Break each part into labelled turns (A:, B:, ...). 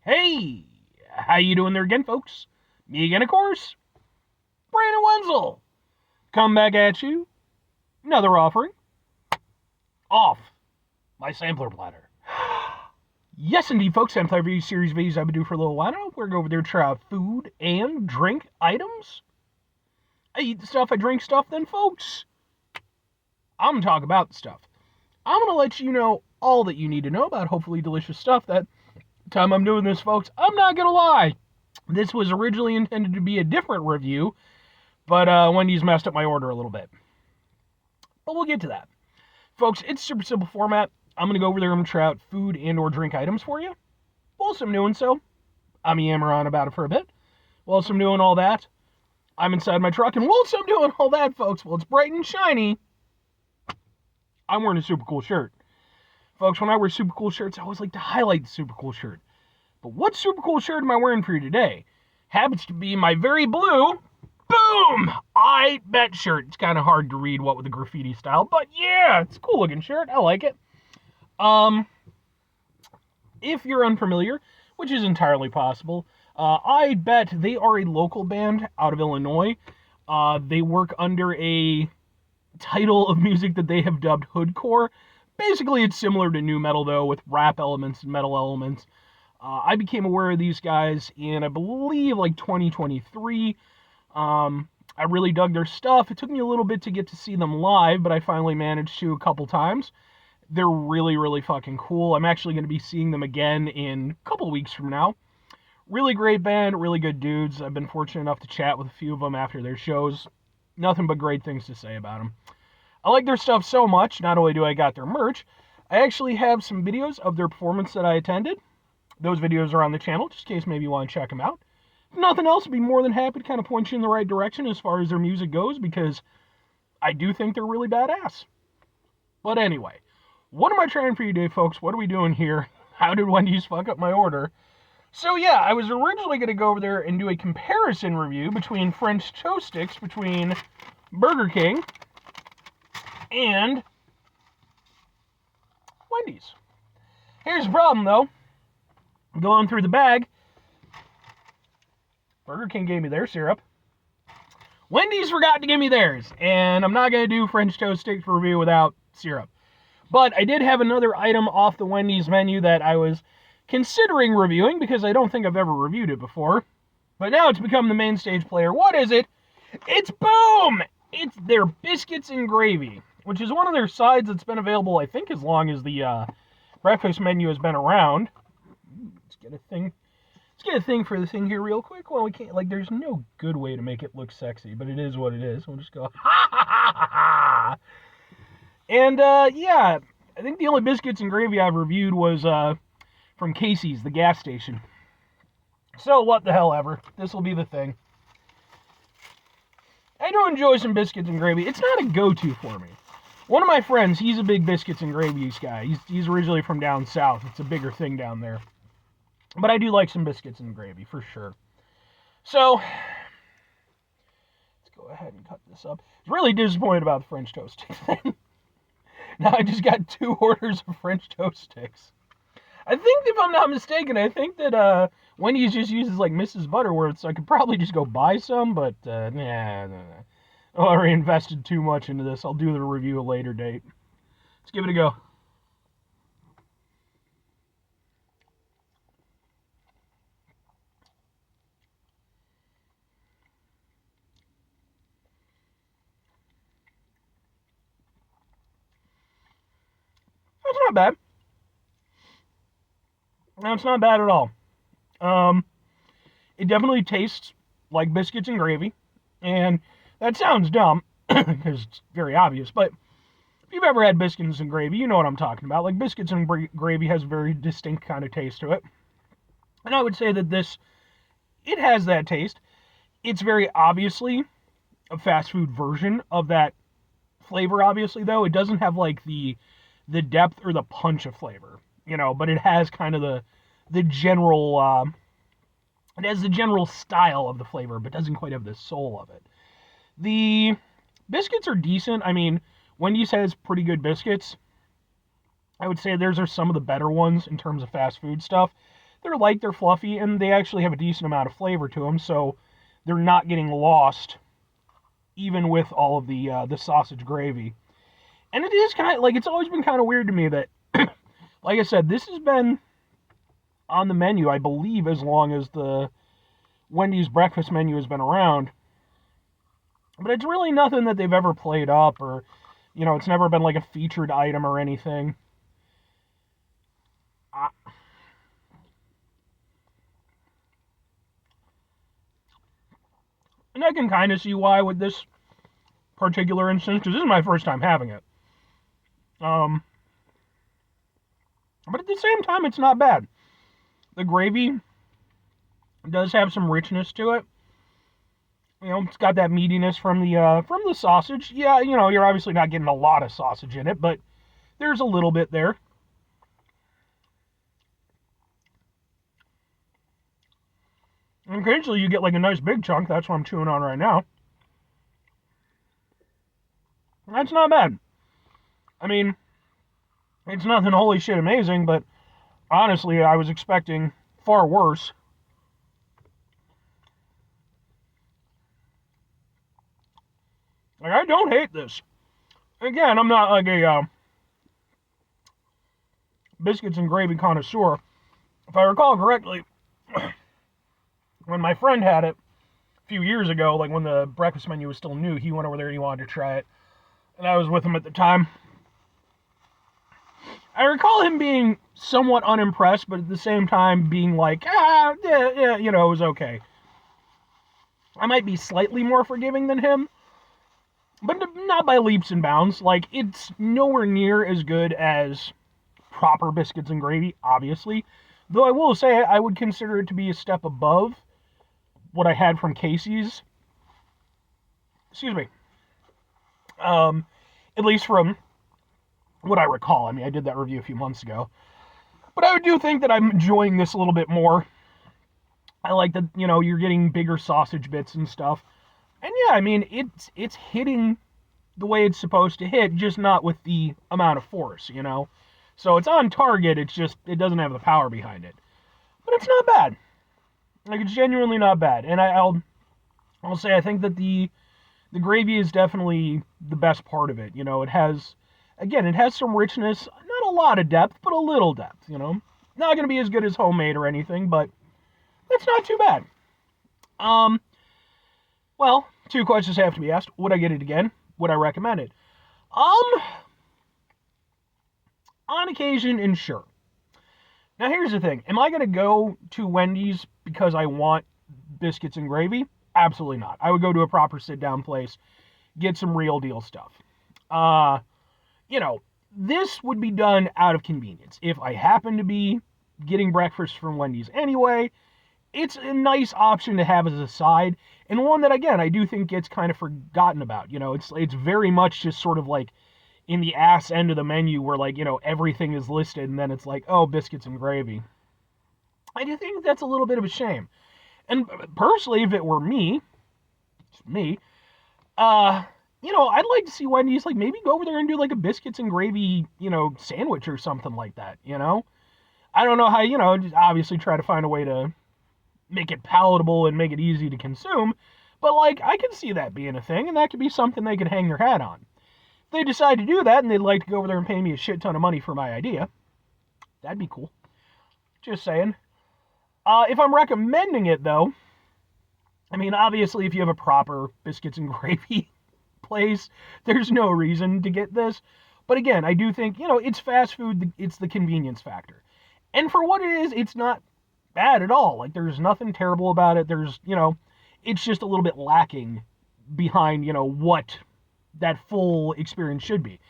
A: Hey, how you doing there again, folks? Me again, of course, Brandon Wenzel. Come back at you, another offering off my sampler platter. Yes, indeed, folks. Sampler review series videos I've been doing for a little while now. We're going over there to try out food and drink items. I eat the stuff, I drink stuff, then, folks, I'm gonna talk about the stuff. I'm gonna let you know all that you need to know about hopefully delicious stuff. That time I'm doing this, folks, I'm not gonna lie. This was originally intended to be a different review, but Wendy's messed up my order a little bit. But we'll get to that. Folks, it's super simple format. I'm going to go over there and try out food and or drink items for you. Whilst I'm doing so, I'm yammer on about it for a bit. Whilst I'm doing all that, I'm inside my truck. And whilst I'm doing all that, folks, well, it's bright and shiny, I'm wearing a super cool shirt. Folks, when I wear super cool shirts, I always like to highlight the super cool shirt. But what super cool shirt am I wearing for you today? Happens to be my very blue Boom! I bet shirt. It's kind of hard to read what with the graffiti style, but yeah, it's a cool looking shirt. I like it. If you're unfamiliar, which is entirely possible, I bet they are a local band out of Illinois. They work under a title of music that they have dubbed hoodcore. Basically, it's similar to nu metal, though, with rap elements and metal elements. I became aware of these guys in, I believe, like 2023. I really dug their stuff. It took me a little bit to get to see them live, but I finally managed to a couple times. They're really, really fucking cool. I'm actually going to be seeing them again in a couple weeks from now. Really great band, really good dudes. I've been fortunate enough to chat with a few of them after their shows. Nothing but great things to say about them. I like their stuff so much, not only do I got their merch, I actually have some videos of their performance that I attended. Those videos are on the channel, just in case maybe you want to check them out. If nothing else, I'd be more than happy to kind of point you in the right direction as far as their music goes, because I do think they're really badass. But anyway, what am I trying for you today, folks? What are we doing here? How did Wendy's fuck up my order? So yeah, I was originally going to go over there and do a comparison review between French toast sticks between Burger King and Wendy's. Here's the problem, though. Going through the bag, Burger King gave me their syrup. Wendy's forgot to give me theirs, and I'm not going to do French toast sticks review without syrup. But I did have another item off the Wendy's menu that I was considering reviewing because I don't think I've ever reviewed it before. But now it's become the main stage player. What is it? It's Boom! It's their Biscuits and Gravy, which is one of their sides that's been available, I think, as long as the breakfast menu has been around. Let's get a thing for the thing here real quick. Well, we can't, like, there's no good way to make it look sexy, but it is what it is. We'll just go, ha ha ha ha ha. And, yeah, I think the only Biscuits and Gravy I've reviewed was, from Casey's, the gas station. So, what the hell ever. This will be the thing. I do enjoy some Biscuits and Gravy. It's not a go-to for me. One of my friends, he's a big Biscuits and Gravy guy. He's originally from down south. It's a bigger thing down there. But I do like some Biscuits and Gravy, for sure. So, let's go ahead and cut this up. I was really disappointed about the French toast sticks thing. Now I just got 2 orders of French toast sticks. I think, if I'm not mistaken, I think that Wendy's just uses, like, Mrs. Butterworth, so I could probably just go buy some, but, nah. I already invested too much into this. I'll do the review at a later date. Let's give it a go. That's not bad. No, it's not bad at all. It definitely tastes like Biscuits and Gravy, and that sounds dumb, because it's very obvious, but if you've ever had Biscuits and Gravy, you know what I'm talking about. Like, Biscuits and Gravy has a very distinct kind of taste to it, and I would say that it has that taste. It's very obviously a fast food version of that flavor, obviously, though. It doesn't have, like, the depth or the punch of flavor, but it has kind of the general, it has the general style of the flavor, but doesn't quite have the soul of it. The biscuits are decent. I mean, Wendy's has pretty good biscuits. I would say theirs are some of the better ones in terms of fast food stuff. They're light, they're fluffy, and they actually have a decent amount of flavor to them, so they're not getting lost even with all of the sausage gravy. And it is kind of like, it's always been kind of weird to me that, like I said, this has been on the menu, I believe, as long as the Wendy's breakfast menu has been around. But it's really nothing that they've ever played up, or, it's never been like a featured item or anything. And I can kind of see why with this particular instance, because this is my first time having it. But at the same time, it's not bad. The gravy does have some richness to it. It's got that meatiness from the sausage. Yeah, you're obviously not getting a lot of sausage in it, but there's a little bit there. And occasionally you get like a nice big chunk. That's what I'm chewing on right now. That's not bad. I mean, it's nothing holy shit amazing, but honestly, I was expecting far worse. Like, I don't hate this. Again, I'm not like a biscuits and gravy connoisseur. If I recall correctly, when my friend had it a few years ago, like when the breakfast menu was still new, he went over there and he wanted to try it. And I was with him at the time. I recall him being somewhat unimpressed, but at the same time being like, yeah, it was okay. I might be slightly more forgiving than him, but not by leaps and bounds. Like, it's nowhere near as good as proper biscuits and gravy, obviously. Though I will say I would consider it to be a step above what I had from Casey's. Excuse me. At least from what I recall. I mean, I did that review a few months ago. But I do think that I'm enjoying this a little bit more. I like that, you're getting bigger sausage bits and stuff. And yeah, I mean, it's hitting the way it's supposed to hit, just not with the amount of force, So it's on target, it's just, it doesn't have the power behind it. But it's not bad. Like, it's genuinely not bad. And I'll say, I think that the gravy is definitely the best part of it. It has some richness, not a lot of depth, but a little depth, Not going to be as good as homemade or anything, but it's not too bad. Well, 2 questions have to be asked. Would I get it again? Would I recommend it? On occasion, and sure. Now, here's the thing. Am I going to go to Wendy's because I want biscuits and gravy? Absolutely not. I would go to a proper sit-down place, get some real deal stuff. This would be done out of convenience. If I happen to be getting breakfast from Wendy's anyway, it's a nice option to have as a side, and one that, again, I do think gets kind of forgotten about. It's very much just sort of like in the ass end of the menu where, like, everything is listed, and then it's like, oh, biscuits and gravy. I do think that's a little bit of a shame. And personally, if it were me, I'd like to see Wendy's, like, maybe go over there and do, like, a biscuits and gravy, sandwich or something like that, I don't know how, just obviously try to find a way to make it palatable and make it easy to consume, but, like, I can see that being a thing, and that could be something they could hang their hat on. If they decide to do that, and they'd like to go over there and pay me a shit ton of money for my idea, that'd be cool. Just saying. If I'm recommending it, though, I mean, obviously, if you have a proper biscuits and gravy place, there's no reason to get this. But again, I do think, it's fast food, it's the convenience factor. And for what it is, it's not bad at all. Like, there's nothing terrible about it. There's, it's just a little bit lacking behind, what that full experience should be.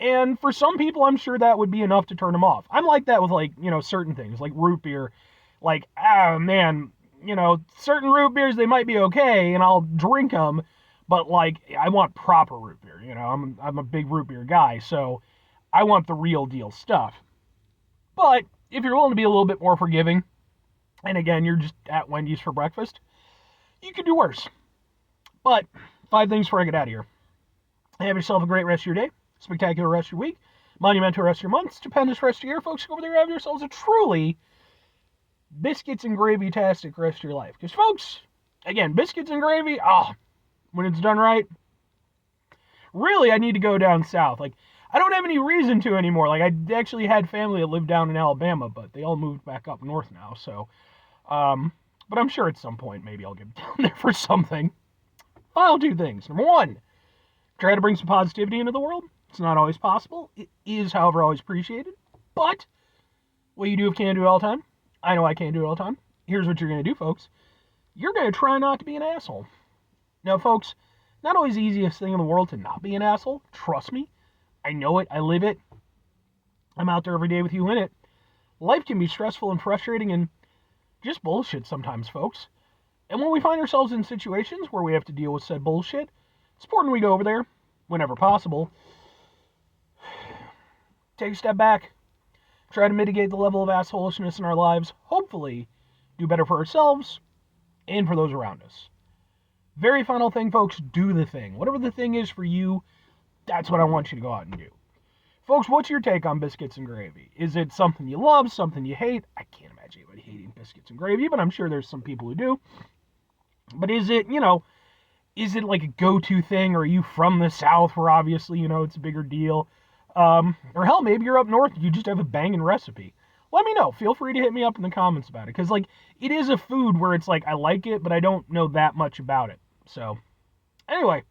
A: And for some people, I'm sure that would be enough to turn them off. I'm like that with, like, certain things, like root beer. Like, man, certain root beers, they might be okay, and I'll drink them, but, like, I want proper root beer, I'm a big root beer guy, so I want the real deal stuff. But if you're willing to be a little bit more forgiving, and again, you're just at Wendy's for breakfast, you could do worse. But 5 things before I get out of here. Have yourself a great rest of your day, spectacular rest of your week, monumental rest of your month, stupendous rest of your year, folks. Go over there and have yourselves a truly biscuits and gravy-tastic rest of your life. Because, folks, again, biscuits and gravy, when it's done right, really, I need to go down south. Like, I don't have any reason to anymore. Like, I actually had family that lived down in Alabama, but they all moved back up north now. So, but I'm sure at some point maybe I'll get down there for something. Final two things. Number one, try to bring some positivity into the world. It's not always possible. It is, however, always appreciated. But what you do if you can't do it all the time, I know I can't do it all the time. Here's what you're going to do, folks. You're going to try not to be an asshole. Now, folks, not always the easiest thing in the world to not be an asshole. Trust me. I know it. I live it. I'm out there every day with you in it. Life can be stressful and frustrating and just bullshit sometimes, folks. And when we find ourselves in situations where we have to deal with said bullshit, it's important we go over there, whenever possible, take a step back, try to mitigate the level of assholishness in our lives, hopefully do better for ourselves and for those around us. Very final thing, folks, do the thing. Whatever the thing is for you, that's what I want you to go out and do. Folks, what's your take on biscuits and gravy? Is it something you love, something you hate? I can't imagine anybody hating biscuits and gravy, but I'm sure there's some people who do. But is it, is it like a go-to thing? Or are you from the South where obviously, it's a bigger deal? Or hell, maybe you're up north and you just have a banging recipe. Let me know. Feel free to hit me up in the comments about it. Because, it is a food where it's like, I like it, but I don't know that much about it. So, anyway,